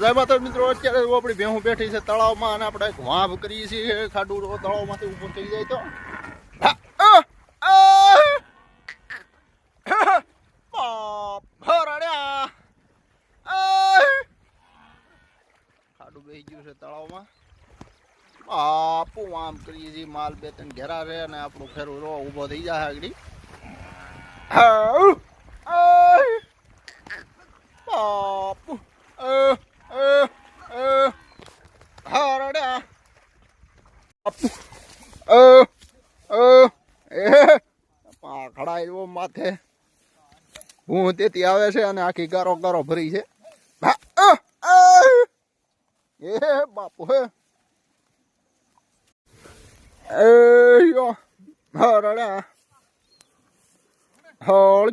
જય માતા મિત્રો, અત્યારે આપણી ભેહું બેઠી છે તળાવમાં અને આપણે એક વાંભ કરીએ છીએ. ખાડું તળાવમાંથી ઊભું થઈ જાય તો ખાડું બેસી ગયું છે તળાવમાં. બાપુ આમ કરીએ છીએ, માલ બે ત્રણ ઘેરા રહે અને આપણું ફેરું રો ઊભો થઈ જાય આગળ. બાપુ ખડા એવો માથે હું તેથી આવે છે અને આખી ગારો ગારો ભરી છે. એ બાપુ હે હરડા હળ